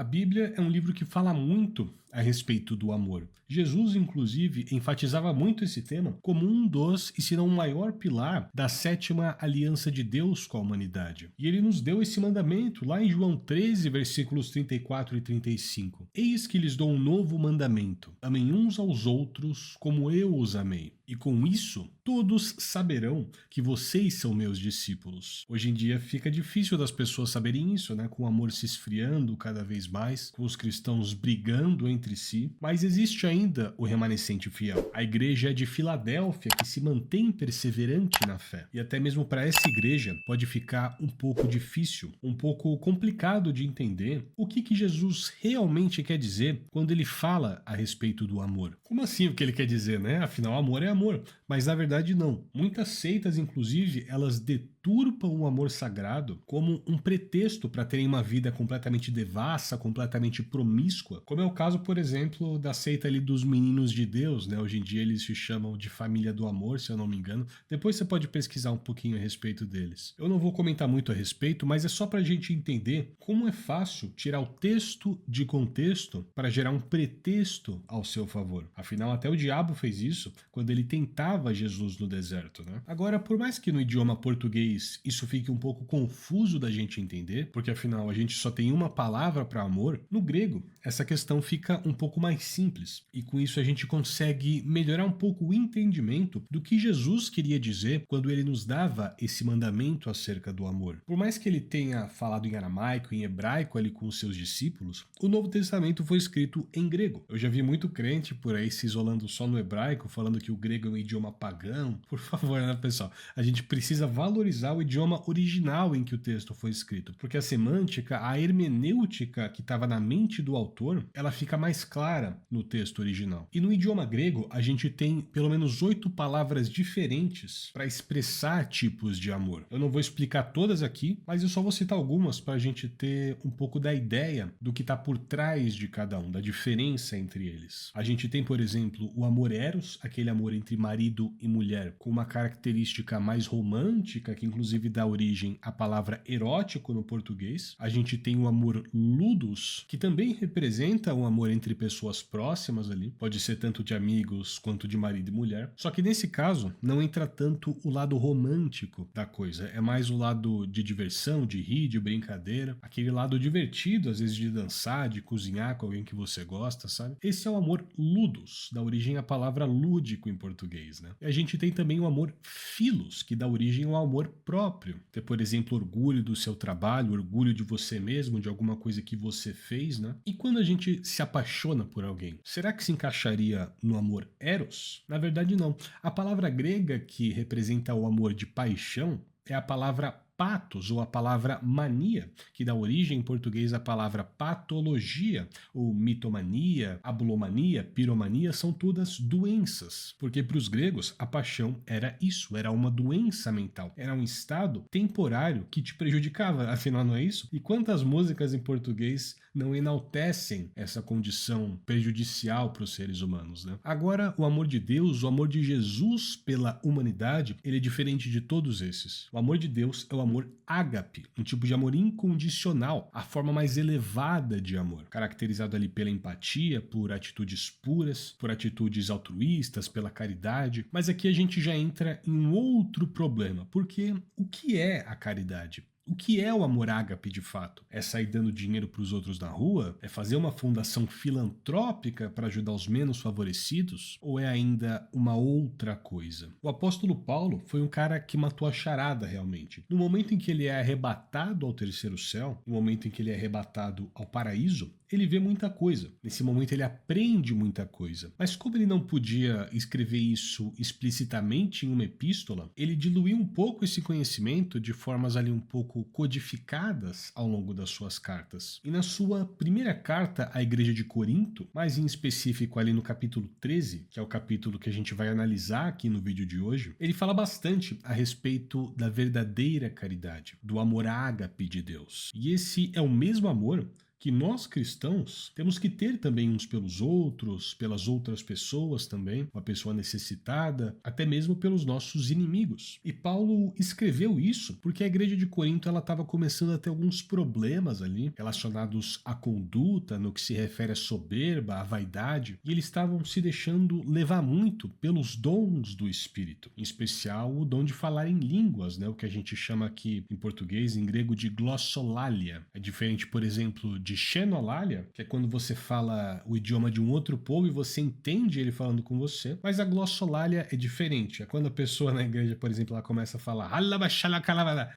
A Bíblia é um livro que fala muito a respeito do amor. Jesus, inclusive, enfatizava muito esse tema como um dos, e se não o maior pilar, da sétima aliança de Deus com a humanidade. E ele nos deu esse mandamento lá em João 13, versículos 34 e 35. Eis que lhes dou um novo mandamento: amem uns aos outros como eu os amei. E com isso, todos saberão que vocês são meus discípulos. Hoje em dia fica difícil das pessoas saberem isso, né? Com o amor se esfriando cada vez mais, com os cristãos brigando entre si, mas existe ainda o remanescente fiel. A igreja de Filadélfia que se mantém perseverante na fé. E até mesmo para essa igreja pode ficar um pouco difícil, um pouco complicado de entender o que Jesus realmente quer dizer quando ele fala a respeito do amor. Como assim o que ele quer dizer, né? Afinal, amor é amor. Mas na verdade não. Muitas seitas, inclusive, elas deturpam o amor sagrado como um pretexto para terem uma vida completamente devassa, completamente promíscua, como é o caso, por exemplo, da seita ali dos Meninos de Deus, né? Hoje em dia eles se chamam de Família do Amor, se eu não me engano. Depois você pode pesquisar um pouquinho a respeito deles. Eu não vou comentar muito a respeito, mas é só para a gente entender como é fácil tirar o texto de contexto para gerar um pretexto ao seu favor. Afinal, até o diabo fez isso quando ele tentava Jesus no deserto, né? Agora, por mais que no idioma português isso fique um pouco confuso da gente entender, porque afinal a gente só tem uma palavra para amor, no grego essa questão fica um pouco mais simples e com isso a gente consegue melhorar um pouco o entendimento do que Jesus queria dizer quando ele nos dava esse mandamento acerca do amor. Por mais que ele tenha falado em aramaico, em hebraico ali com os seus discípulos, o Novo Testamento foi escrito em grego. Eu já vi muito crente por aí se isolando só no hebraico, falando que o grego é um idioma pagão. Por favor, né, pessoal? A gente precisa valorizar o idioma original em que o texto foi escrito, porque a semântica, a hermenêutica que estava na mente do autor, ela fica mais clara no texto original. E no idioma grego, a gente tem pelo menos 8 palavras diferentes para expressar tipos de amor. Eu não vou explicar todas aqui, mas eu só vou citar algumas para a gente ter um pouco da ideia do que está por trás de cada um, da diferença entre eles. A gente tem, por exemplo, o amor eros, aquele amor entre marido e mulher, com uma característica mais romântica, que inclusive dá origem à palavra erótico no português. A gente tem o amor ludus, que também representa um amor entre pessoas próximas ali, pode ser tanto de amigos quanto de marido e mulher. Só que nesse caso, não entra tanto o lado romântico da coisa, é mais o lado de diversão, de rir, de brincadeira, aquele lado divertido, às vezes de dançar, de cozinhar com alguém que você gosta, sabe? Esse é o amor ludus, dá origem à palavra lúdico em português, né? E a gente tem também o amor philos, que dá origem ao amor próprio. Ter, por exemplo, orgulho do seu trabalho, orgulho de você mesmo, de alguma coisa que você fez, né? E quando a gente se apaixona por alguém, será que se encaixaria no amor eros? Na verdade, não. A palavra grega que representa o amor de paixão é a palavra patos, ou a palavra mania, que dá origem em português à palavra patologia, ou mitomania, abulomania, piromania, são todas doenças. Porque para os gregos, a paixão era isso, era uma doença mental. Era um estado temporário que te prejudicava, afinal não é isso? E quantas músicas em português não enaltecem essa condição prejudicial para os seres humanos, né? Agora, o amor de Deus, o amor de Jesus pela humanidade, ele é diferente de todos esses. O amor de Deus é o amor ágape, um tipo de amor incondicional, a forma mais elevada de amor, caracterizado ali pela empatia, por atitudes puras, por atitudes altruístas, pela caridade. Mas aqui a gente já entra em um outro problema, porque o que é a caridade? O que é o amor ágape de fato? É sair dando dinheiro para os outros na rua? É fazer uma fundação filantrópica para ajudar os menos favorecidos? Ou é ainda uma outra coisa? O apóstolo Paulo foi um cara que matou a charada realmente. No momento em que ele é arrebatado ao terceiro céu, no momento em que ele é arrebatado ao paraíso, ele vê muita coisa. Nesse momento ele aprende muita coisa. Mas como ele não podia escrever isso explicitamente em uma epístola, ele diluiu um pouco esse conhecimento de formas ali um pouco codificadas ao longo das suas cartas. E na sua primeira carta à igreja de Corinto, mais em específico ali no capítulo 13, que é o capítulo que a gente vai analisar aqui no vídeo de hoje, ele fala bastante a respeito da verdadeira caridade, do amor ágape de Deus. E esse é o mesmo amor que nós cristãos temos que ter também uns pelos outros, pelas outras pessoas também, uma pessoa necessitada, até mesmo pelos nossos inimigos. E Paulo escreveu isso porque a igreja de Corinto ela estava começando a ter alguns problemas ali relacionados à conduta, no que se refere à soberba, à vaidade, e eles estavam se deixando levar muito pelos dons do Espírito, em especial o dom de falar em línguas, né? O que a gente chama aqui em português, em grego, de glossolalia. É diferente, por exemplo, de xenolalia, que é quando você fala o idioma de um outro povo e você entende ele falando com você, mas a glossolalia é diferente. É quando a pessoa na igreja, por exemplo, ela começa a falar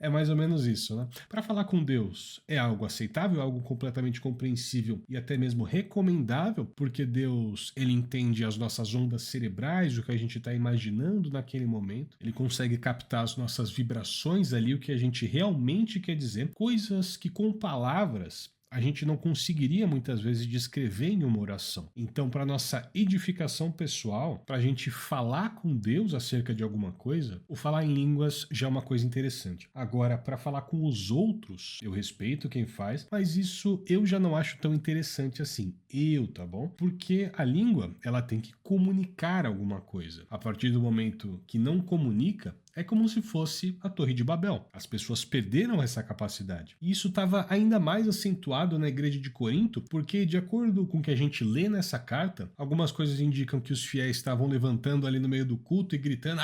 é mais ou menos isso, né? Para falar com Deus é algo aceitável, algo completamente compreensível e até mesmo recomendável, porque Deus, ele entende as nossas ondas cerebrais, o que a gente está imaginando naquele momento, ele consegue captar as nossas vibrações ali, o que a gente realmente quer dizer, coisas que com palavras a gente não conseguiria muitas vezes descrever em uma oração. Então, para nossa edificação pessoal, para a gente falar com Deus acerca de alguma coisa, o falar em línguas já é uma coisa interessante. Agora, para falar com os outros, eu respeito quem faz, mas isso eu já não acho tão interessante assim. Tá bom? Porque a língua, ela tem que comunicar alguma coisa. A partir do momento que não comunica, é como se fosse a Torre de Babel. As pessoas perderam essa capacidade. E isso estava ainda mais acentuado na igreja de Corinto, porque, de acordo com o que a gente lê nessa carta, algumas coisas indicam que os fiéis estavam levantando ali no meio do culto e gritando,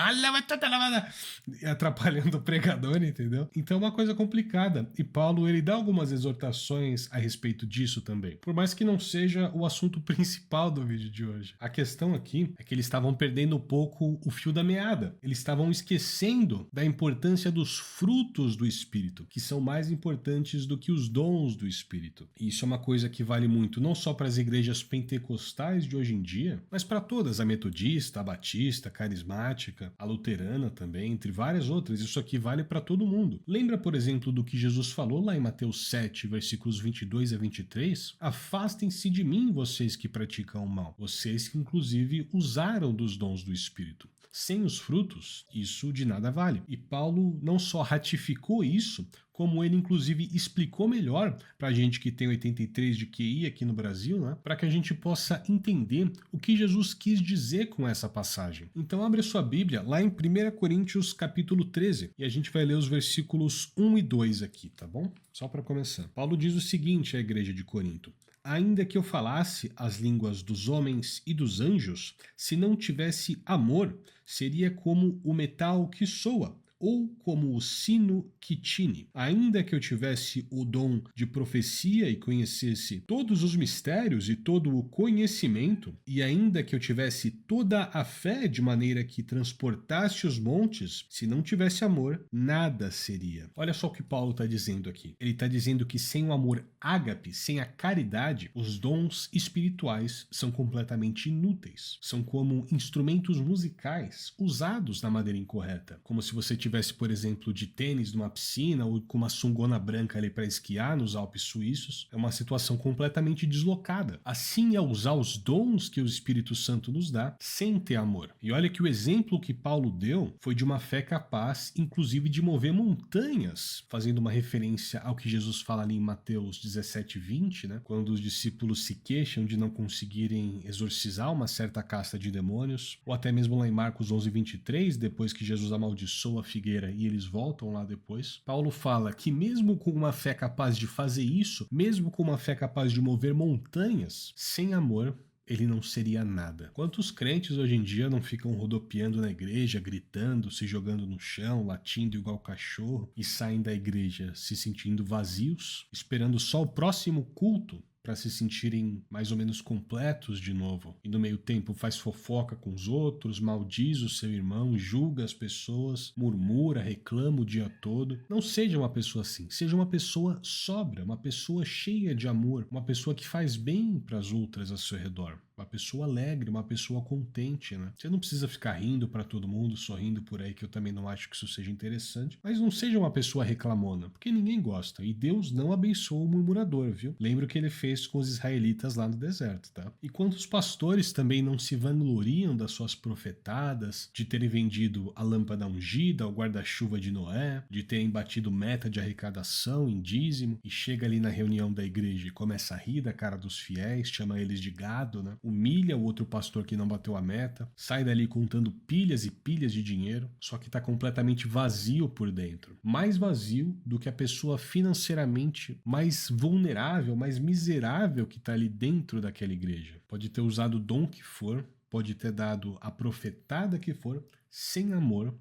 atrapalhando o pregador, entendeu? Então é uma coisa complicada. E Paulo, ele dá algumas exortações a respeito disso também. Por mais que não seja o assunto principal do vídeo de hoje. A questão aqui é que eles estavam perdendo um pouco o fio da meada. Eles estavam esquecendo da importância dos frutos do Espírito, que são mais importantes do que os dons do Espírito. E isso é uma coisa que vale muito não só para as igrejas pentecostais de hoje em dia, mas para todas, a metodista, a batista, a carismática, a luterana também, entre várias outras. Isso aqui vale para todo mundo. Lembra, por exemplo, do que Jesus falou lá em Mateus 7, versículos 22 a 23? Afastem-se de mim, vocês que praticam o mal. Vocês que, inclusive, usaram dos dons do Espírito. Sem os frutos, isso de nada vale. E Paulo não só ratificou isso, como ele inclusive explicou melhor para a gente que tem 83 de QI aqui no Brasil, né? Para que a gente possa entender o que Jesus quis dizer com essa passagem. Então abre a sua Bíblia lá em 1 Coríntios capítulo 13 e a gente vai ler os versículos 1 e 2 aqui, tá bom? Só para começar. Paulo diz o seguinte à igreja de Corinto: ainda que eu falasse as línguas dos homens e dos anjos, se não tivesse amor, seria como o metal que soa, ou como o sino que tine. Ainda que eu tivesse o dom de profecia e conhecesse todos os mistérios e todo o conhecimento, e ainda que eu tivesse toda a fé de maneira que transportasse os montes, se não tivesse amor, nada seria. Olha só o que Paulo está dizendo aqui. Ele está dizendo que sem o amor ágape, sem a caridade, os dons espirituais são completamente inúteis. São como instrumentos musicais usados da maneira incorreta. Como se você tivesse, por exemplo, de tênis numa piscina ou com uma sungona branca ali para esquiar nos Alpes suíços. É uma situação completamente deslocada. Assim é usar os dons que o Espírito Santo nos dá sem ter amor. E olha que o exemplo que Paulo deu foi de uma fé capaz, inclusive, de mover montanhas, fazendo uma referência ao que Jesus fala ali em Mateus 17:20, né? Quando os discípulos se queixam de não conseguirem exorcizar uma certa casta de demônios, ou até mesmo lá em Marcos 11:23, depois que Jesus amaldiçoa a figueira e eles voltam lá depois. Paulo fala que mesmo com uma fé capaz de fazer isso, mesmo com uma fé capaz de mover montanhas, sem amor, ele não seria nada. Quantos crentes hoje em dia não ficam rodopiando na igreja, gritando, se jogando no chão, latindo igual cachorro e saem da igreja se sentindo vazios, esperando só o próximo culto para se sentirem mais ou menos completos de novo. E no meio tempo faz fofoca com os outros, maldiz o seu irmão, julga as pessoas, murmura, reclama o dia todo. Não seja uma pessoa assim. Seja uma pessoa sóbria, uma pessoa cheia de amor, uma pessoa que faz bem para as outras ao seu redor. Uma pessoa alegre, uma pessoa contente, né? Você não precisa ficar rindo para todo mundo, sorrindo por aí, que eu também não acho que isso seja interessante. Mas não seja uma pessoa reclamona, porque ninguém gosta. E Deus não abençoa o murmurador, viu? Lembra o que ele fez fez com os israelitas lá no deserto, tá? E quantos pastores também não se vangloriam das suas profetadas, de terem vendido a lâmpada ungida, o guarda-chuva de Noé, de terem batido meta de arrecadação em dízimo, e chega ali na reunião da igreja e começa a rir da cara dos fiéis, chama eles de gado, né? Humilha o outro pastor que não bateu a meta, sai dali contando pilhas e pilhas de dinheiro, só que tá completamente vazio por dentro. Mais vazio do que a pessoa financeiramente mais vulnerável, mais miserável que tá ali dentro daquela igreja. Pode ter usado o dom que for, pode ter dado a profetada que for, sem amor,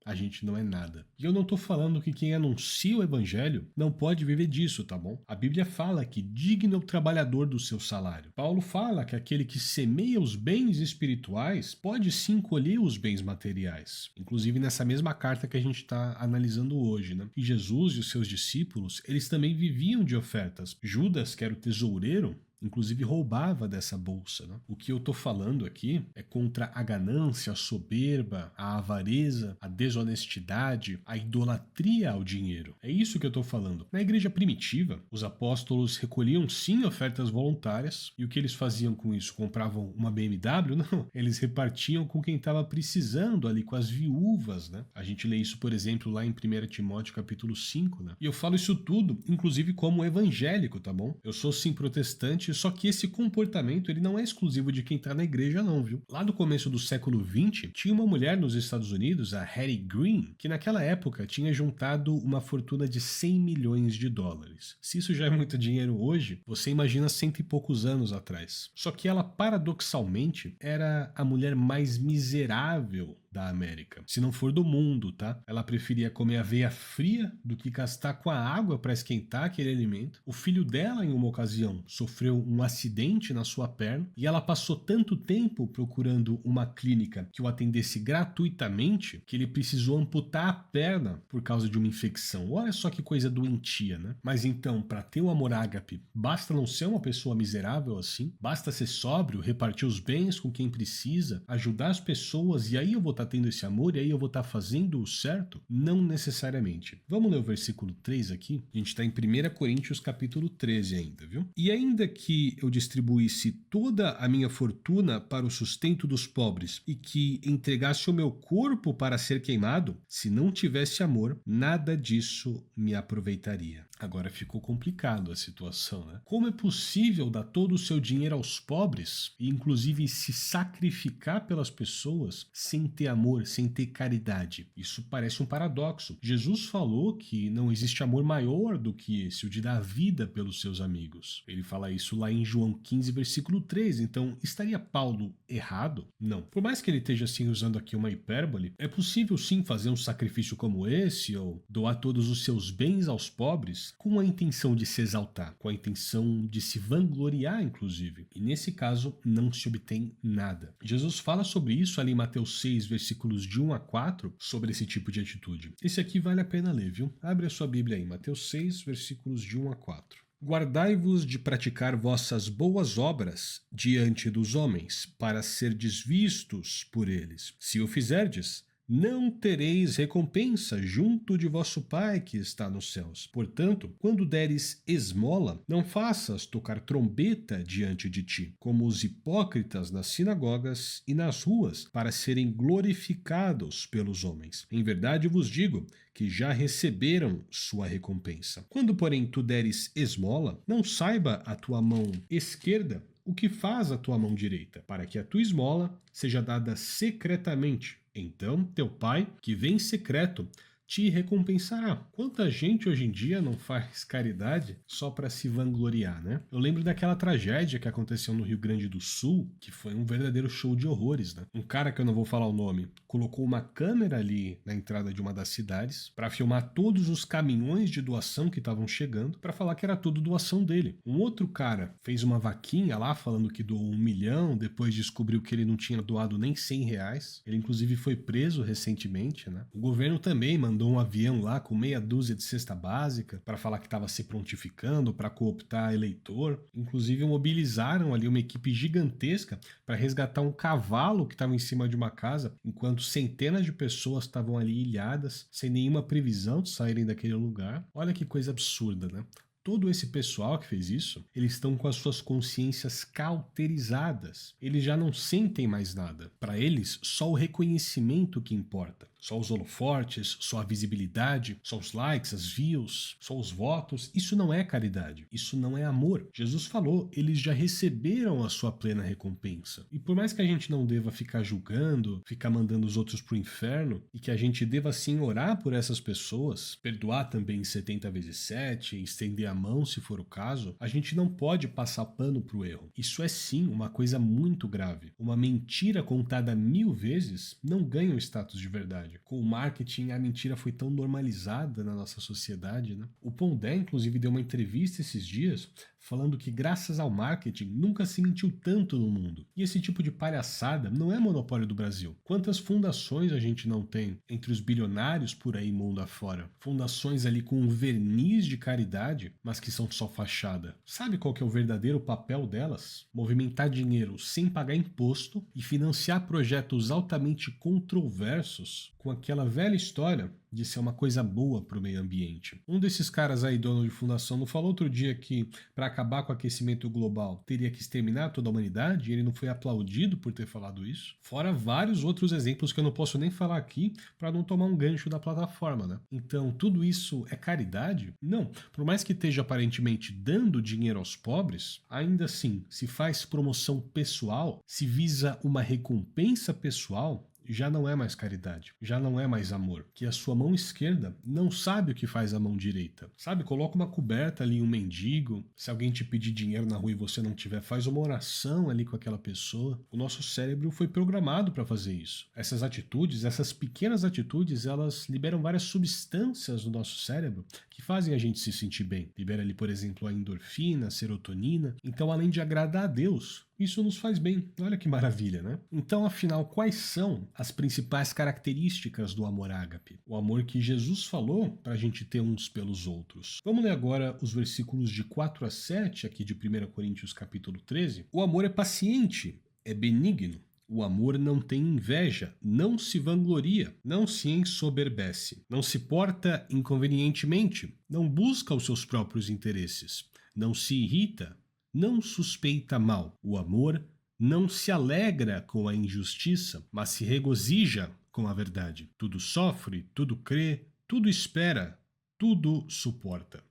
a gente não é nada. E eu não tô falando que quem anuncia o evangelho não pode viver disso, tá bom? A Bíblia fala que digno é o trabalhador do seu salário. Paulo fala que aquele que semeia os bens espirituais pode sim colher os bens materiais. Inclusive nessa mesma carta que a gente está analisando hoje, né? E Jesus e os seus discípulos, eles também viviam de ofertas. Judas, que era o tesoureiro, inclusive roubava dessa bolsa, né? O que eu tô falando aqui é contra a ganância, a soberba, a avareza, a desonestidade, a idolatria ao dinheiro. É isso que eu tô falando. Na igreja primitiva, os apóstolos recolhiam sim ofertas voluntárias, e o que eles faziam com isso? Compravam uma BMW? Não, eles repartiam com quem estava precisando ali, com as viúvas, né? A gente lê isso, por exemplo, lá em 1 Timóteo capítulo 5, né? E eu falo isso tudo, inclusive como evangélico, tá bom? Eu sou sim protestante, só que esse comportamento ele não é exclusivo de quem tá na igreja não, viu? Lá no começo do século XX, tinha uma mulher nos Estados Unidos, a Hattie Green, que naquela época tinha juntado uma fortuna de 100 milhões de dólares. Se isso já é muito dinheiro hoje, você imagina cento e poucos anos atrás. Só que ela, paradoxalmente, era a mulher mais miserável da América, se não for do mundo, tá? Ela preferia comer aveia fria do que gastar com a água para esquentar aquele alimento. O filho dela, em uma ocasião, sofreu um acidente na sua perna e ela passou tanto tempo procurando uma clínica que o atendesse gratuitamente que ele precisou amputar a perna por causa de uma infecção. Olha só que coisa doentia, né? Mas então, para ter o amor ágape, basta não ser uma pessoa miserável assim, basta ser sóbrio, repartir os bens com quem precisa, ajudar as pessoas, e aí eu vou estar tendo esse amor, e aí eu vou estar fazendo o certo? Não necessariamente. Vamos ler o versículo 3 aqui? A gente está em 1 Coríntios capítulo 13 ainda, viu? E ainda que eu distribuísse toda a minha fortuna para o sustento dos pobres e que entregasse o meu corpo para ser queimado, se não tivesse amor, nada disso me aproveitaria. Agora ficou complicado a situação, né? Como é possível dar todo o seu dinheiro aos pobres e inclusive se sacrificar pelas pessoas sem ter amor, sem ter caridade? Isso parece um paradoxo. Jesus falou que não existe amor maior do que esse, o de dar a vida pelos seus amigos. Ele fala isso lá em João 15, versículo 3. Então, estaria Paulo errado? Não. Por mais que ele esteja assim usando aqui uma hipérbole, é possível sim fazer um sacrifício como esse ou doar todos os seus bens aos pobres com a intenção de se exaltar, com a intenção de se vangloriar, inclusive. E nesse caso, não se obtém nada. Jesus fala sobre isso ali em Mateus 6, versículos de 1 a 4, sobre esse tipo de atitude. Esse aqui vale a pena ler, viu? Abre a sua Bíblia aí, Mateus 6, versículos de 1 a 4. Guardai-vos de praticar vossas boas obras diante dos homens, para serdes vistos por eles. Se o fizerdes, não tereis recompensa junto de vosso Pai que está nos céus. Portanto, quando deres esmola, não faças tocar trombeta diante de ti, como os hipócritas nas sinagogas e nas ruas, para serem glorificados pelos homens. Em verdade vos digo que já receberam sua recompensa. Quando, porém, tu deres esmola, não saiba a tua mão esquerda o que faz a tua mão direita, para que a tua esmola seja dada secretamente. Então, teu pai, que vem em secreto, te recompensará. Quanta gente hoje em dia não faz caridade só para se vangloriar, né? Eu lembro daquela tragédia que aconteceu no Rio Grande do Sul, que foi um verdadeiro show de horrores, né? Um cara que eu não vou falar o nome, colocou uma câmera ali na entrada de uma das cidades para filmar todos os caminhões de doação que estavam chegando, para falar que era tudo doação dele. Um outro cara fez uma vaquinha lá falando que doou 1 milhão, depois descobriu que ele não tinha doado nem 100 reais. Ele inclusive foi preso recentemente, né? O governo também mandou um avião lá com meia dúzia de cesta básica para falar que estava se prontificando para cooptar eleitor. Inclusive mobilizaram ali uma equipe gigantesca para resgatar um cavalo que estava em cima de uma casa, enquanto centenas de pessoas estavam ali ilhadas, sem nenhuma previsão de saírem daquele lugar. Olha que coisa absurda, né? Todo esse pessoal que fez isso, eles estão com as suas consciências cauterizadas. Eles já não sentem mais nada. Para eles, só o reconhecimento que importa. Só os holofortes, só a visibilidade, só os likes, as views, só os votos. Isso não é caridade. Isso não é amor. Jesus falou, eles já receberam a sua plena recompensa. E por mais que a gente não deva ficar julgando, ficar mandando os outros pro inferno, e que a gente deva sim orar por essas pessoas, perdoar também 70 vezes 7, estender a mão se for o caso, a gente não pode passar pano pro erro. Isso é sim uma coisa muito grave. Uma mentira contada 1000 vezes não ganha o status de verdade. Com o marketing, a mentira foi tão normalizada na nossa sociedade, né? O Pondé, inclusive, deu uma entrevista esses dias falando que graças ao marketing nunca se mentiu tanto no mundo. E esse tipo de palhaçada não é monopólio do Brasil. Quantas fundações a gente não tem entre os bilionários por aí mundo afora? Fundações ali com um verniz de caridade, mas que são só fachada. Sabe qual que é o verdadeiro papel delas? Movimentar dinheiro sem pagar imposto e financiar projetos altamente controversos com aquela velha história de ser uma coisa boa para o meio ambiente. Um desses caras aí, dono de fundação, não falou outro dia que para acabar com o aquecimento global teria que exterminar toda a humanidade e ele não foi aplaudido por ter falado isso? Fora vários outros exemplos que eu não posso nem falar aqui para não tomar um gancho da plataforma, né? Então, tudo isso é caridade? Não. Por mais que esteja aparentemente dando dinheiro aos pobres, ainda assim, se faz promoção pessoal, se visa uma recompensa pessoal, já não é mais caridade, já não é mais amor, que a sua mão esquerda não sabe o que faz a mão direita. Sabe, coloca uma coberta ali em um mendigo, se alguém te pedir dinheiro na rua e você não tiver, faz uma oração ali com aquela pessoa. O nosso cérebro foi programado para fazer isso. Essas atitudes, essas pequenas atitudes, elas liberam várias substâncias no nosso cérebro que fazem a gente se sentir bem. Libera ali, por exemplo, a endorfina, a serotonina. Então, além de agradar a Deus, isso nos faz bem. Olha que maravilha, né? Então, afinal, quais são as principais características do amor ágape? O amor que Jesus falou para a gente ter uns pelos outros. Vamos ler agora os versículos de 4 a 7 aqui de 1 Coríntios capítulo 13. O amor é paciente, é benigno. O amor não tem inveja, não se vangloria, não se ensoberbece, não se porta inconvenientemente, não busca os seus próprios interesses, não se irrita, não suspeita mal. O amor não se alegra com a injustiça, mas se regozija com a verdade. Tudo sofre, tudo crê, tudo espera, tudo suporta.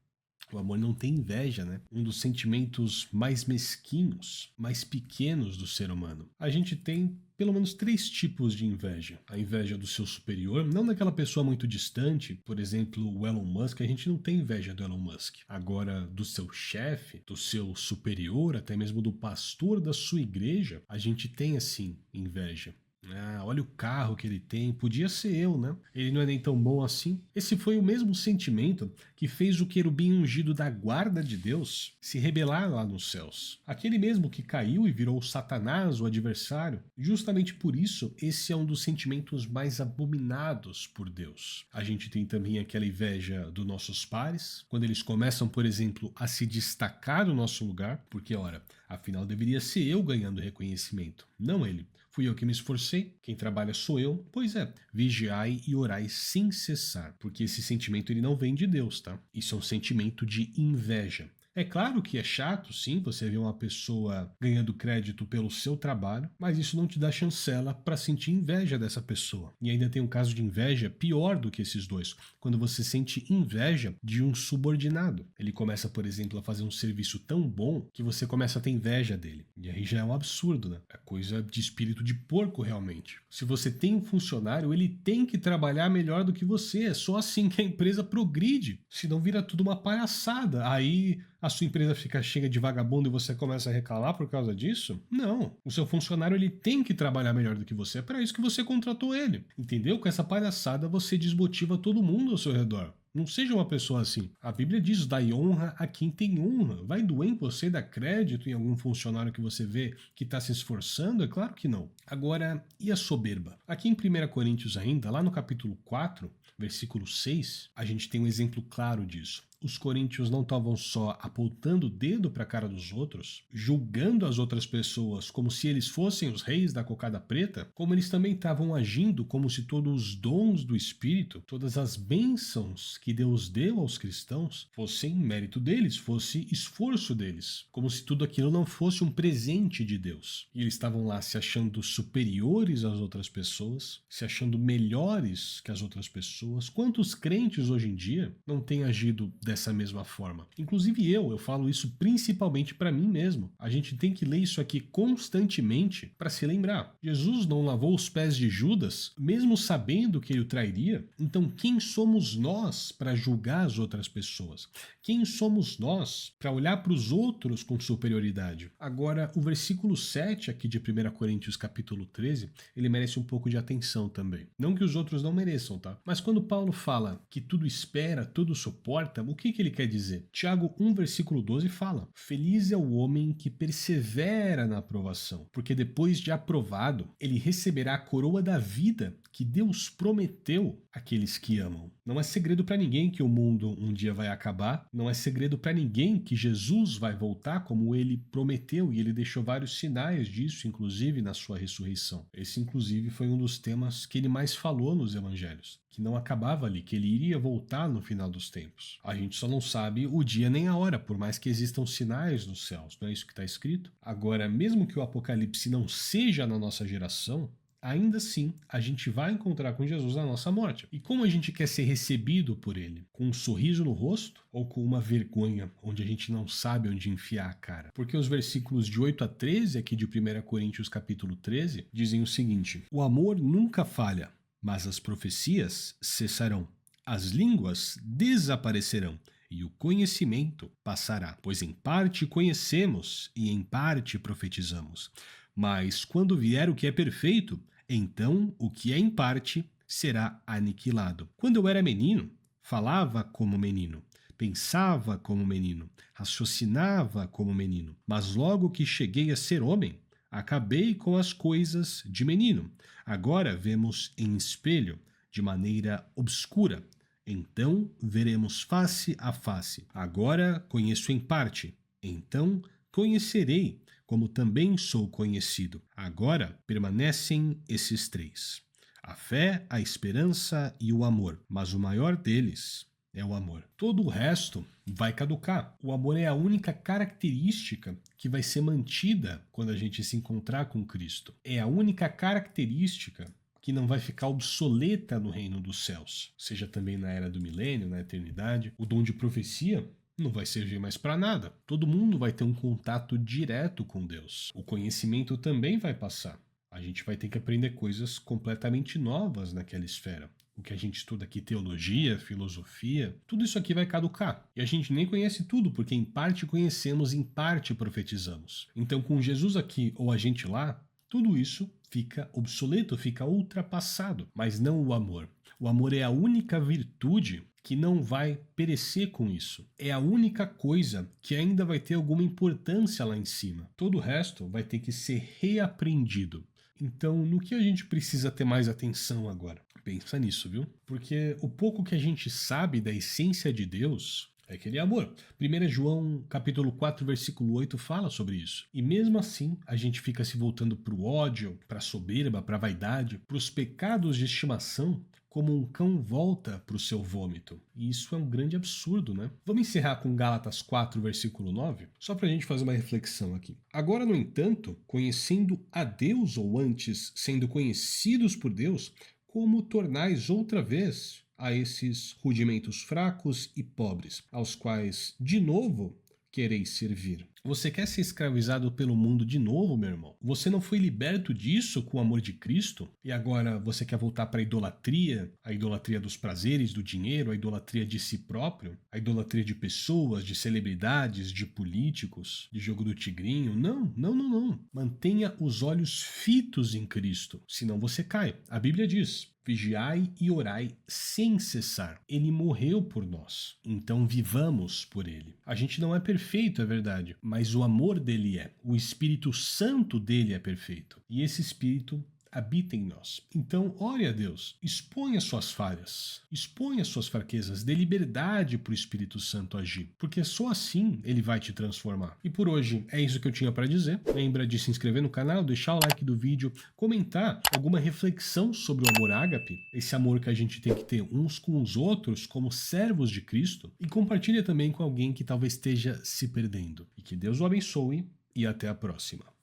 O amor não tem inveja, né? Um dos sentimentos mais mesquinhos, mais pequenos do ser humano. A gente tem pelo menos 3 tipos de inveja. A inveja do seu superior, não daquela pessoa muito distante, por exemplo, o Elon Musk, a gente não tem inveja do Elon Musk. Agora, do seu chefe, do seu superior, até mesmo do pastor da sua igreja, a gente tem, assim, inveja. Ah, olha o carro que ele tem, podia ser eu, né? Ele não é nem tão bom assim. Esse foi o mesmo sentimento que fez o querubim ungido da guarda de Deus se rebelar lá nos céus. Aquele mesmo que caiu e virou Satanás, o adversário. Justamente por isso, esse é um dos sentimentos mais abominados por Deus. A gente tem também aquela inveja dos nossos pares, quando eles começam, por exemplo, a se destacar no nosso lugar, porque, ora, afinal deveria ser eu ganhando reconhecimento, não ele. Fui eu que me esforcei, quem trabalha sou eu. Pois é, vigiai e orai sem cessar, porque esse sentimento ele não vem de Deus, tá? Isso é um sentimento de inveja. É claro que é chato, sim, você ver uma pessoa ganhando crédito pelo seu trabalho, mas isso não te dá chancela para sentir inveja dessa pessoa. E ainda tem um caso de inveja pior do que esses dois, quando você sente inveja de um subordinado. Ele começa, por exemplo, a fazer um serviço tão bom que você começa a ter inveja dele. E aí já é um absurdo, né? É coisa de espírito de porco, realmente. Se você tem um funcionário, ele tem que trabalhar melhor do que você. É só assim que a empresa progride. Senão vira tudo uma palhaçada. Aí a sua empresa fica cheia de vagabundo e você começa a reclamar por causa disso? Não. O seu funcionário ele tem que trabalhar melhor do que você. É para isso que você contratou ele. Entendeu? Com essa palhaçada você desmotiva todo mundo ao seu redor. Não seja uma pessoa assim. A Bíblia diz, dai honra a quem tem honra. Vai doer em você dar crédito em algum funcionário que você vê que está se esforçando? É claro que não. Agora, e a soberba? Aqui em 1 Coríntios ainda, lá no capítulo 4, versículo 6, a gente tem um exemplo claro disso. os coríntios não estavam só apontando o dedo para a cara dos outros, julgando as outras pessoas como se eles fossem os reis da cocada preta, como eles também estavam agindo como se todos os dons do Espírito, todas as bênçãos que Deus deu aos cristãos, fossem mérito deles, fosse esforço deles, como se tudo aquilo não fosse um presente de Deus. E eles estavam lá se achando superiores às outras pessoas, se achando melhores que as outras pessoas. Quantos crentes hoje em dia não têm agido dessa mesma forma? Inclusive eu falo isso principalmente para mim mesmo. A gente tem que ler isso aqui constantemente para se lembrar. Jesus não lavou os pés de Judas, mesmo sabendo que ele o trairia? Então quem somos nós para julgar as outras pessoas? Quem somos nós para olhar para os outros com superioridade? Agora, o versículo 7 aqui de 1 Coríntios capítulo 13, ele merece um pouco de atenção também. Não que os outros não mereçam, tá? Mas quando Paulo fala que tudo espera, tudo suporta, o que ele quer dizer? Tiago 1, versículo 12 fala: Feliz é o homem que persevera na aprovação, porque depois de aprovado, ele receberá a coroa da vida que Deus prometeu àqueles que amam. Não é segredo para ninguém que o mundo um dia vai acabar, não é segredo para ninguém que Jesus vai voltar como ele prometeu, e ele deixou vários sinais disso, inclusive na sua ressurreição. Esse, inclusive, foi um dos temas que ele mais falou nos evangelhos, que não acabava ali, que ele iria voltar no final dos tempos. A gente só não sabe o dia nem a hora, por mais que existam sinais nos céus, não é isso que está escrito? Agora, mesmo que o Apocalipse não seja na nossa geração, ainda assim, a gente vai encontrar com Jesus na nossa morte. E como a gente quer ser recebido por ele? Com um sorriso no rosto ou com uma vergonha onde a gente não sabe onde enfiar a cara? Porque os versículos de 8 a 13 aqui de 1 Coríntios capítulo 13 dizem o seguinte: O amor nunca falha, mas as profecias cessarão, as línguas desaparecerão e o conhecimento passará. Pois em parte conhecemos e em parte profetizamos. Mas quando vier o que é perfeito, então o que é em parte será aniquilado. Quando eu era menino, falava como menino, pensava como menino, raciocinava como menino. Mas logo que cheguei a ser homem, acabei com as coisas de menino. Agora vemos em espelho, de maneira obscura. Então veremos face a face. Agora conheço em parte, então conhecerei, como também sou conhecido. Agora permanecem esses três: a fé, a esperança e o amor. Mas o maior deles é o amor. Todo o resto vai caducar. O amor é a única característica que vai ser mantida quando a gente se encontrar com Cristo. É a única característica que não vai ficar obsoleta no reino dos céus, seja também na era do milênio, na eternidade. O dom de profecia não vai servir mais para nada. Todo mundo vai ter um contato direto com Deus. O conhecimento também vai passar. A gente vai ter que aprender coisas completamente novas naquela esfera. O que a gente estuda aqui, teologia, filosofia, tudo isso aqui vai caducar. E a gente nem conhece tudo, porque em parte conhecemos, em parte profetizamos. Então, com Jesus aqui ou a gente lá, tudo isso fica obsoleto, fica ultrapassado, mas não o amor. O amor é a única virtude que não vai perecer com isso. É a única coisa que ainda vai ter alguma importância lá em cima. Todo o resto vai ter que ser reaprendido. Então, no que a gente precisa ter mais atenção agora? Pensa nisso, viu? Porque o pouco que a gente sabe da essência de Deus é que ele é amor. 1 João capítulo 4, versículo 8 fala sobre isso. E mesmo assim, a gente fica se voltando para o ódio, para a soberba, para a vaidade, para os pecados de estimação, como um cão volta para o seu vômito. E isso é um grande absurdo, né? Vamos encerrar com Gálatas 4, versículo 9? Só para a gente fazer uma reflexão aqui. Agora, no entanto, conhecendo a Deus, ou antes, sendo conhecidos por Deus, como tornais outra vez a esses rudimentos fracos e pobres, aos quais, de novo, quereis servir. Você quer ser escravizado pelo mundo de novo, meu irmão? Você não foi liberto disso com o amor de Cristo? E agora você quer voltar para a idolatria dos prazeres, do dinheiro, a idolatria de si próprio, a idolatria de pessoas, de celebridades, de políticos, de jogo do tigrinho? Não, não, não, não. Mantenha os olhos fitos em Cristo, senão você cai. A Bíblia diz: vigiai e orai sem cessar. Ele morreu por nós, então vivamos por ele. A gente não é perfeito, é verdade, mas o amor dele é. O Espírito Santo dele é perfeito. E esse Espírito habita em nós. Então, ore a Deus, exponha suas falhas, exponha suas fraquezas, dê liberdade para o Espírito Santo agir, porque só assim ele vai te transformar. E por hoje é isso que eu tinha para dizer. Lembra de se inscrever no canal, deixar o like do vídeo, comentar alguma reflexão sobre o amor ágape, esse amor que a gente tem que ter uns com os outros como servos de Cristo, e compartilha também com alguém que talvez esteja se perdendo. E que Deus o abençoe e até a próxima.